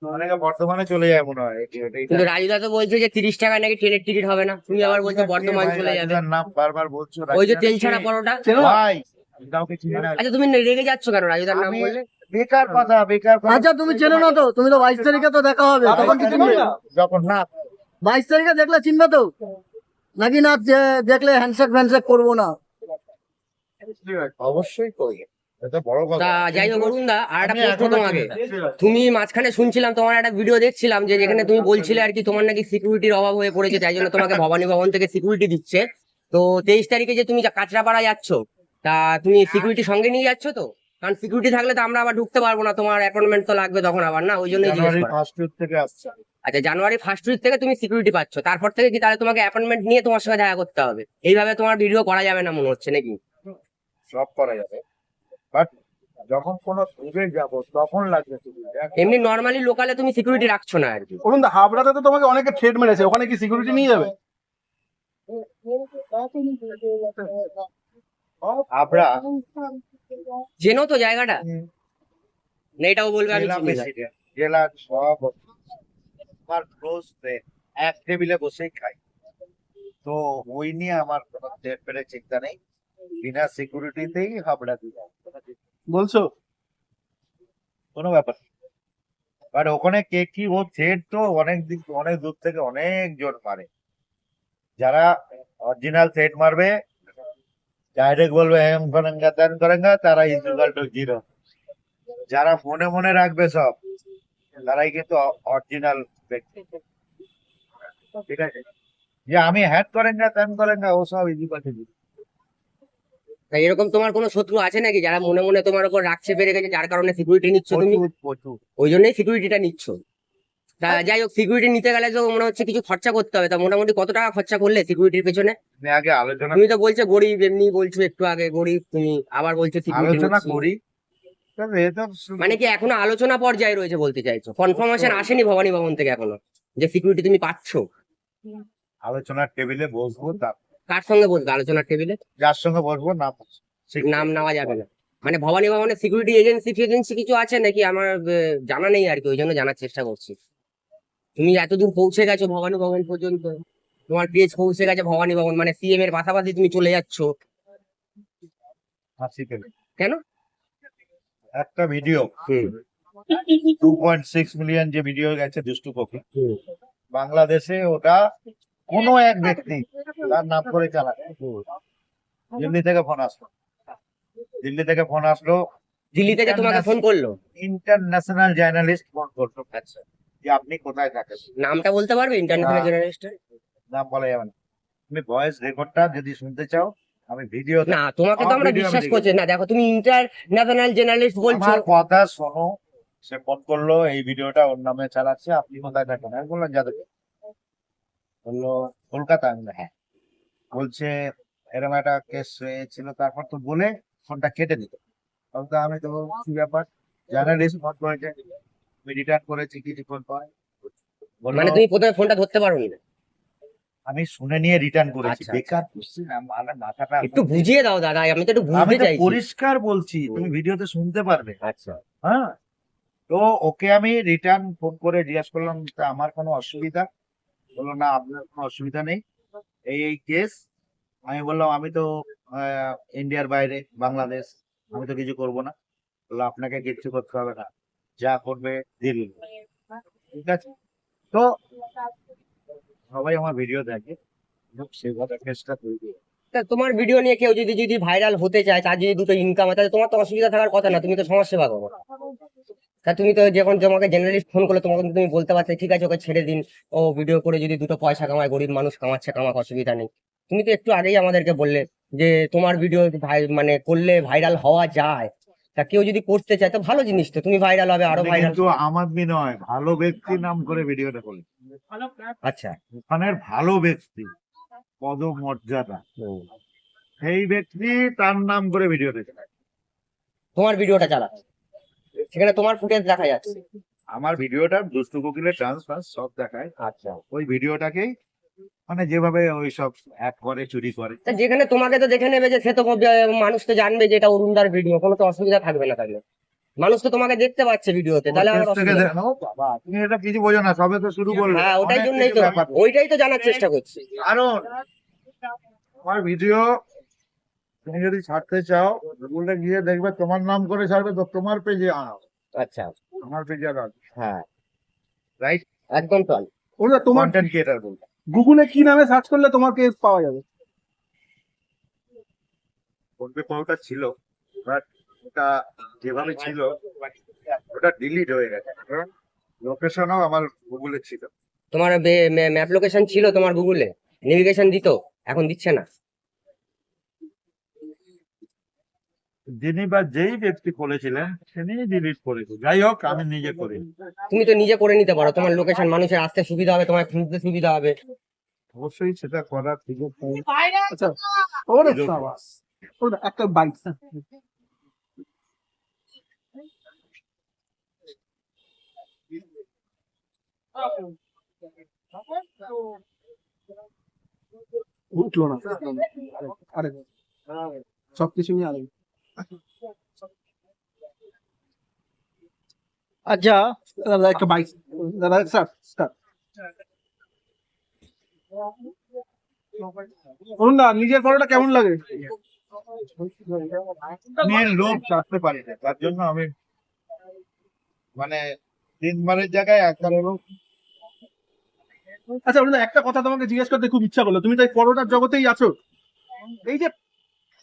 অনেকে বর্ধমানে চলে যায় মনে হয় কিন্তু রাজুদা তো বলছে যে 30 টাকা নাকি ট্রেনের টিকিট হবে না, তুমি আবার বলছো বর্ধমান চলে যাবে। নাম বারবার বলছো ওই যে তেল ছাড়া পরোটা। ভাই, কাউকে চিনি না। আচ্ছা তুমি রেগে যাচ্ছ কেন রাজুদার নাম আমি বললে? বেকার কথা, বেকার কথা। আচ্ছা তুমি চেনো না তো, তুমি তো 22 তারিখে তো দেখা হবে, তখন কি চিনবে? যখন না 22 তারিখে দেখলে চিনবে তো, নাকি না দেখলে হ্যান্ডশেক ফ্যান্ডশেক করবো না? অবশ্যই করি, এটা বড় কথা। তা যাই হোক অরুণ দা, আর একটা আমি প্রশ্ন এখনো তোমাকে। চিনি না। তুমি মাঝখানে শুনছিলাম তোমার একটা ভিডিও দেখছিলাম যে যেখানে তুমি বলছিলে আর কি তোমার নাকি সিকিউরিটির অভাব হয়ে পড়েছে, তাই জন্য তোমাকে ভবানী ভবন থেকে সিকিউরিটি দিচ্ছে। তো 23 তারিখে যে তুমি কাঁচরাপাড়া যাচ্ছ, তা তুমি সিকিউরিটি সঙ্গে নিয়ে যাচ্ছ তো? কারণ সিকিউরিটি থাকলে তো আমরা আবার ঢুকতে পারবো না, তোমার অ্যাপয়েন্টমেন্ট তো লাগবে তখন আবার, না ওই জন্যই জিজ্ঞেস জানুয়ারি করা। ফার্স্ট উইক থেকে আসছে। আচ্ছা জানুয়ারি ফার্স্ট উইক থেকে তুমি সিকিউরিটি পাচ্ছ, তারপর থেকে কি তাহলে তোমাকে অ্যাপয়েন্টমেন্ট নিয়ে তোমার সঙ্গে দেখা করতে হবে? এইভাবে তোমার ভিডিও করা যাবে না মনে হচ্ছে নাকি? সব করা যাবে, বাট যখন কোনো দূরে যাব তখন লাগবে security। এমনি নর্মালি লোকালে তুমি সিকিউরিটি রাখছো না আর কি? বলুন হাবড়াতে তো তোমাকে অনেকে থ্রেড মেরেছে, ওখানে কি সিকিউরিটি নিয়ে যাবে? আমরা চেনো তো জায়গাটা? না এটাও বলবে আমি জেলা চিনি না? প্রেসিডেন্ট, জেলা সব আমার ক্লোজ ফ্রেন্ড, এক টেবিলে বসেই খাই। তো ওই নিয়ে আমার কোনো পেরে চিন্তা নেই, বিনা সিকিউরিটিতেই হাবড়া দিই, বলছো কোনো ব্যাপার। বাট ওখানে কে কি ও থ্রেড তো অনেক দিক, অনেক দূর থেকে অনেক জন মারে। যারা অরিজিনাল থ্রেড মারবে, ডাইরেক্ট বলবে এম করেঙ্গা তেন করেঙ্গা, তারা ইকুয়াল টু জিরো। যারা মনে মনে রাখবে সব, তারাই কিন্তু অরিজিনাল ব্যক্তি। ঠিক আছে, যে আমি হ্যাট করেঙ্গা তেন করেঙ্গা, ও সব ইকুয়াল টু জিরো। তা এরকম তোমার কোনো শত্রু আছে নাকি যারা মনে মনে তোমার উপর রাখছে পেরে গেছে, যার কারণে সিকিউরিটি নিচ্ছ তুমি? প্রচুর প্রচুর। ওই জন্যই সিকিউরিটিটা নিচ্ছ। তা যাই হোক, সিকিউরিটি নিতে গেলে তো মনে হচ্ছে কিছু খরচা করতে হবে, তা মোটামুটি কত টাকা খরচা করলে সিকিউরিটির পেছনে? আমি আগে আলোচনা তুমি তো বলছো গরিব, এমনি বলছো একটু আগে গরিব, তুমি আবার বলছো সিকিউরিটি আলোচনা করি, তবে এ তো মানে কি এখনো আলোচনা পর্যায়ে রয়েছে বলতে চাইছো? কনফার্মেশন আসেনি ভবানী ভবন থেকে এখনো যে সিকিউরিটি তুমি পাচ্ছ? আলোচনার টেবিলে বসবো, তার কার সঙ্গে বলবে আলোচনার টেবিলে? যার সঙ্গে বসবো নাম নাম নেওয়া যাবে না? মানে ভবানী ভবনের সিকিউরিটি এজেন্সি ফেজেন্সি কিছু আছে নাকি? আমার জানা নেই আর কি, ওই জন্য জানার চেষ্টা করছি। তুমি এতদূর পৌঁছে গেছো ভবানী ভবন পর্যন্ত, তোমার পেজ পৌঁছে গেছে ভবানী ভবন, মানে সিএম এর পাশাপাশি তুমি চলে যাচ্ছ হাসি পেলে। কেন? একটা ভিডিও হুম 2.6 মিলিয়ন যে ভিডিও গেছে দুষ্টু কপি, হুম বাংলাদেশে ওটা কোনো এক ব্যক্তি তার নাম করে চালায়। দিল্লি থেকে ফোন আসলো, দিল্লি থেকে ফোন আসলো, দিল্লি থেকে তোমাকে ফোন করলো? ইন্টারন্যাশনাল জার্নালিস্ট ফোন করলো। আচ্ছা, যে আপনি কোথায় থাকেন, নামটা বলতে পারবে ইন্টারন্যাশনাল জার্নালিস্টের? নাম বলা যাবে না। তুমি ভয়েস রেকর্ডটা যদি শুনতে চাও, আমি ভিডিও, না তোমাকে তো আমরা বিশ্বাস করছি না, দেখো তুমি ইন্টারন্যাশনাল জার্নালিস্ট বলছো। আমার কথা শোনো। সে ফোন করলো, এই ভিডিওটা ওর নামে চালাচ্ছে, আপনি কোথায় থাকেন? আমি বললাম যাদব। বললো কলকাতা। আমি বললাম, হ্যাঁ। বলছে এরকম একটা কেস হয়েছিল, তারপর তো বলে ফোনটা কেটে দিত। বলতো আমি তো কি ব্যাপার, জার্নালিস্ট ফোন করেছে, আমি রিটার্ন করেছি, কিছু ফোন পাই। বললো মানে তুমি প্রথমে ফোনটা ধরতে পারোনি না? আমি শুনে নিয়ে রিটার্ন করেছি। আচ্ছা, বেকার কোশ্চেন, আমার মাথাটা। একটু বুঝিয়ে দাও দাদা, আমি তো একটু আমি বুঝতে তো চাইছি। পরিষ্কার বলছি, তুমি ভিডিওতে শুনতে পারবে। আচ্ছা, হ্যাঁ, তো ওকে আমি রিটার্ন ফোন করে জিজ্ঞেস করলাম, তা আমার কোনো অসুবিধা? বললো না, আপনার কোনো অসুবিধা নেই, এই এই কেস। আমি বললাম আমি তো ইন্ডিয়ার বাইরে, বাংলাদেশ, আমি তো কিছু করব না। বললো আপনাকে কিচ্ছু করতে হবে না, যা করবে দিল্লি। ঠিক আছে, তো সবাই আমার ভিডিও দেখে, সেভাবে কেসটা তৈরি। তা তোমার ভিডিও নিয়ে কেউ যদি যদি ভাইরাল হতে চায়, তার যদি দুটো ইনকাম হয়, তাহলে তোমার তো অসুবিধা থাকার কথা না, তুমি তো সমাজ সেবা করো। তা তুমি তো যখন তোমাকে জার্নালিস্ট ফোন করলে তোমাকে কিন্তু তুমি বলতে পারছো ঠিক আছে ওকে ছেড়ে দিন, ও ভিডিও করে যদি দুটো পয়সা কামায়, গরিব মানুষ কামাচ্ছে কামাক, অসুবিধা নেই। তুমি তো একটু আগেই আমাদেরকে বললে যে তোমার ভিডিও ভাই মানে করলে ভাইরাল হওয়া যায়। তা কেউ যদি করতে চায় তো ভালো জিনিস, তো তুমি ভাইরাল হবে, আরো আমি ভাইরাল। কিন্তু আমার নয়, ভালো ব্যক্তি নাম করে ভিডিওটা করি। আচ্ছা, ওখানের ভালো ব্যক্তি, পদমর্যাদা, হুম। সেই ব্যক্তি তার নাম করে ভিডিও দেখে। তোমার ভিডিওটা চালাচ্ছে, সেখানে তোমার ফুটেজ দেখা যাচ্ছে। আমার ভিডিওটা দুষ্টু কোকিলের ডান্স ফান্স সব দেখায়। আচ্ছা, ওই ভিডিওটাকেই মানে যেভাবে ওই সব এক করে, চুরি করে। তা যেখানে তোমাকে তো দেখে নেবে যে সে তো মানুষ তো জানবে যে এটা অরুণদার ভিডিও, কোনো তো অসুবিধা থাকবে না তাহলে। মানুষ তো তোমাকে দেখতে পাচ্ছে ভিডিওতে, তাহলে আমার Face থেকে অসুবিধা ও বাবা, তুমি এটা কিছু বোঝো না, সবে তো শুরু করলে। হ্যাঁ, ওটাই অনেক জন্যই কিছু তো, ব্যাপার। ওইটাই তো জানার চেষ্টা করছি। কারণ আমার ভিডিও তুমি যদি ছাড়তে চাও, গুগলে গিয়ে দেখবে তোমার নাম করে ছাড়বে, তো তোমার পেজে আনো, আচ্ছা, আমার পেজে আনো, হ্যাঁ, রাইট? একদম তো। ওটা তোমার কন্টেন্ট ক্রিয়েটার বলতে গুগলে কি নামে সার্চ করলে তোমাকে পাওয়া যাবে? ফোনপে পাওয়াটা ছিল, বাট ওটা যেভাবে ছিল ওটা ডিলিট হয়ে গেছে, কারণ লোকেশনও আমার গুগলে ছিল। তোমার ম্যাপ লোকেশন ছিল তোমার গুগলে, নেভিগেশন দিত, এখন দিচ্ছে না। যিনি বা যেই ব্যক্তি করেছিলেন তিনি ডিলিট করেছে, যাই হোক আমি নিজে করি। তুমি তো নিজে করে নিতে পারো, তোমার লোকেশন মানুষের আসতে সুবিধা হবে, তোমার খুঁজতে সুবিধা হবে। অবশ্যই সেটা করার সুযোগ পাই। আচ্ছা, ওরে সাবাস, ওটা একটা বাইক। উঠলো না, আরে সবকিছু নিয়ে আলাদা। আচ্ছা দাদা, একটা বাইক, দাদা স্টার্ট স্টার্ট। বলুন না, নিজের পরোটা কেমন লাগে? মেন লোক চাপতে পারি না, তার জন্য আমি মানে 3 বারের জায়গায় একবার লোক। আচ্ছা বলুন, একটা কথা তোমাকে জিজ্ঞেস করতে খুব ইচ্ছা করলো, তুমি তো এই পরোটার জগতেই আছো। এই যে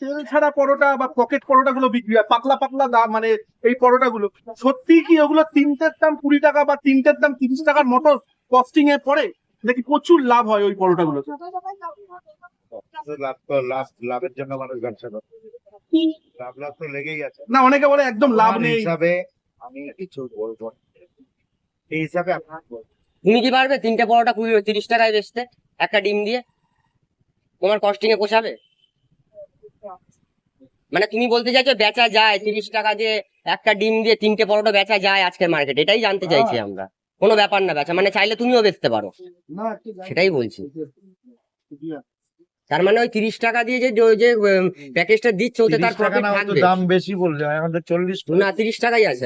তেল ছাড়া পরোটা বা পকেট পরোটা গুলো বিক্রি হয়, পাতলা পাতলা দাম, মানে এই পরোটা গুলো সত্যি কি ওগুলো তিনটের দাম 20 টাকা বা তিনটের দাম 30 টাকার মতো কস্টিং এ পড়ে, নাকি প্রচুর লাভ হয় ওই পরোটা গুলো? লাভের জন্য মানুষ ব্যবসা করে, লাভ তো লেগেই আছে। না, অনেকে বলে একদম লাভ আমার নেই। হিসাবে আমি কিছু বলবো না। এই হিসাবে আপনার তুমি কি পারবে 3টে পরোটা 30 টাকায় বেচতে একটা ডিম দিয়ে? তোমার কস্টিং এ পোষাবে? মানে তুমি বলতে চাইছো বেচা যায় 30 টাকা দিয়ে একটা ডিম দিয়ে 3টে পরোটা বেচা যায় আজকের মার্কেট, এটাই জানতে চাইছি আমরা। কোনো ব্যাপার না বেচা, মানে চাইলে তুমিও বেচতে পারো, সেটাই বলছি। তার মানে ওই 30 টাকা দিয়ে যে প্যাকেজটা দিচ্ছে ওতে তার 30 টাকা প্রফিট না, ও তো থাকবে দাম বেশি বলছে, আমাদের 40 না, 30 টাকাই আছে।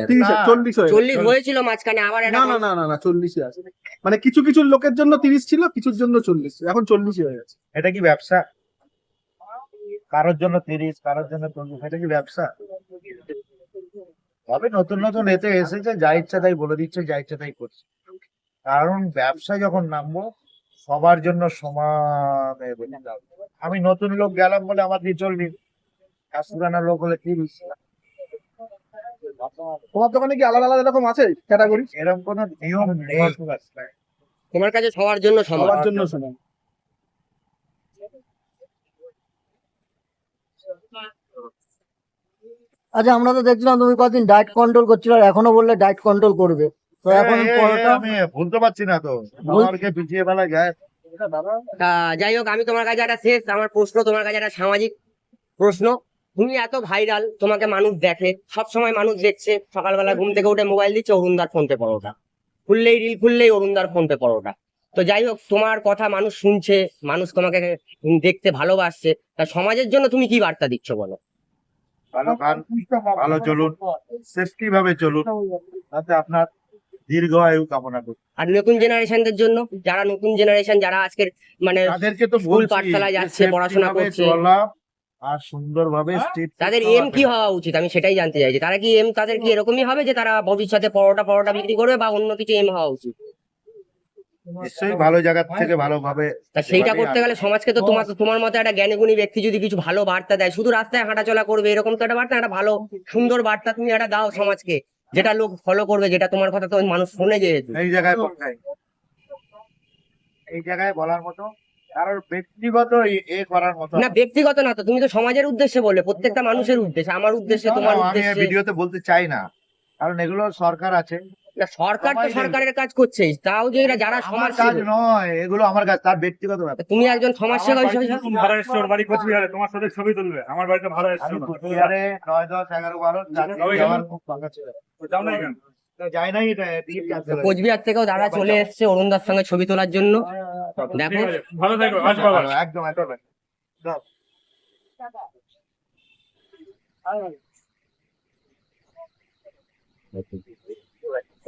40 হয়ে গেছে। 40 হয়েছিল মাঝখানে, আবার না একটা না না না না, 40 আছে। মানে কিছু কিছু লোকের জন্য 30 ছিল, কিছুর জন্য 40, এখন 40 হয়ে গেছে। এটা কি ব্যবসা? কারোর জন্য 30, কারোর জন্য 40, এটা কি ব্যবসা? তবে নতুন নতুন এতে এসেছে, যা ইচ্ছা তাই বলে দিচ্ছে, যা ইচ্ছা তাই করছে। কারণ ব্যবসা যখন নামবো সবার জন্য সমান বলতে হবে। আমি নতুন লোক গেলাম বলে আমার দিয়ে 40, আর পুরানা লোক হলে 30। তোমার দোকানে কি আলাদা আলাদা এরকম আছে ক্যাটাগরি? এরকম কোনো নিয়ম নেই। তোমার কাছে সবার জন্য সমান। সবার জন্য সমান। আচ্ছা, আমরা তো দেখছিলাম তুমি কতদিন ডায়েট কন্ট্রোল করছিল, আর এখনো বললে ডায়েট কন্ট্রোল করবে, তো এখন পরোটা আমি ভুলতে পারছি না তো, আমাকে পিছিয়ে ফেলা যায়। তা যাই হোক, আমি তোমার কাছে একটা শেষ আমার প্রশ্ন, তোমার কাছে একটা সামাজিক প্রশ্ন। তুমি এত ভাইরাল, তোমাকে মানুষ দেখে, সব সময় মানুষ দেখছে, সকালবেলা ঘুম থেকে উঠে মোবাইল দিচ্ছে অরুণদার ফোন পে পরোটা, খুললেই রিল খুললেই অরুণদার ফোন পে পরোটা। তো যাই হোক, তোমার কথা মানুষ শুনছে, মানুষ তোমাকে দেখতে ভালোবাসছে, তা সমাজের জন্য তুমি কি বার্তা দিচ্ছ বলো? ভালো খান, ভালো চলুন, সেফটি ভাবে চলুন, তাতে আপনার দীর্ঘ আয়ু কামনা করি। আর নতুন জেনারেশনদের জন্য, যারা নতুন জেনারেশন, যারা আজকের মানে তাদেরকে তো স্কুল বলছি, পাঠশালায় যাচ্ছে, safety পড়াশোনা ভাবে করছে, চলা আর সুন্দরভাবে স্ট্রিট তাদের এম কি হওয়া উচিত, আমি সেটাই জানতে চাইছি। তারা কি এম, তাদের কি এরকমই হবে যে তারা ভবিষ্যতে পরোটা পরোটা বিক্রি করবে, বা অন্য কিছু এম হওয়া উচিত? নিশ্চয়ই ভালো জায়গা থেকে ভালোভাবে। তা সেইটা করতে গেলে সমাজকে তো তোমার মতো একটা জ্ঞানীগুণী ব্যক্তি যদি কিছু ভালো বার্তা দেয়, শুধু রাস্তায় হাঁটাচলা করবে এরকম তো একটা বার্তা, একটা ভালো সুন্দর বার্তা তুমি একটা দাও সমাজকে, যেটা লোক ফলো করবে, যেটা তোমার কথা তো মানুষ শুনে যেহেতু। এই জায়গায় পৌঁছাই, এই জায়গায় বলার মতো কারোর ব্যক্তিগত এ করার মতো না, ব্যক্তিগত না তো, তুমি তো সমাজের উদ্দেশ্যে বললে, প্রত্যেকটা মানুষের উদ্দেশ্যে, আমার উদ্দেশ্যে, তোমার আমি উদ্দেশ্যে। ভিডিওতে বলতে চাই না, কারণ এগুলো সরকার আছে। না, সরকার তো সবাই সরকারের কাজ করছে, তাও যে এরা যারা আমার সমাজ কাজ নয়, এগুলো আমার কাজ, তার ব্যক্তিগত ব্যাপার। তুমি একজন সমাজসেবা হিসেবে ভাড়া এসছে, ওর বাড়ি কোচবিহারে, তোমার সাথে ছবি তুলবে, আমার বাড়িতে ভাড়া এসছে আমি না। কুচবিহারে 9, 10, 11, 12 যাওয়ার খুব ফাঁকা ছিল, যাও না কেন? তো যাই নাই, এটা টিকিট cancel হয়ে কোচবিহার থেকেও দাদা চলে এসছে অরুণদার সঙ্গে ছবি তোলার জন্য। দেখো, ঠিক আছে, ভালো থাকো, আসবো আবার। গেছে। একদম একদম দাও।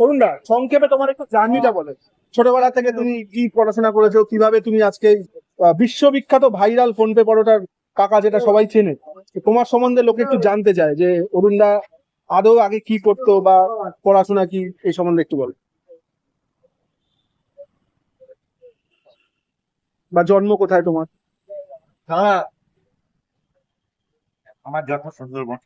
অরুণদা সংক্ষেপে তোমার একটু জার্নিটা বলে, ছোটবেলা থেকে তুমি কি পড়াশোনা করেছো, কিভাবে তুমি আজকে বিশ্ববিখ্যাত ভাইরাল ফোন পে পরোটার কাকা যেটা সবাই চেনে, তোমার সম্বন্ধে লোকে একটু জানতে চায় যে অরুণদা আদৌ আগে কি করতো বা পড়াশোনা কি, এই সম্বন্ধে একটু বলো, বা জন্ম কোথায় তোমার? হ্যাঁ, আমার জন্ম সুন্দরবন।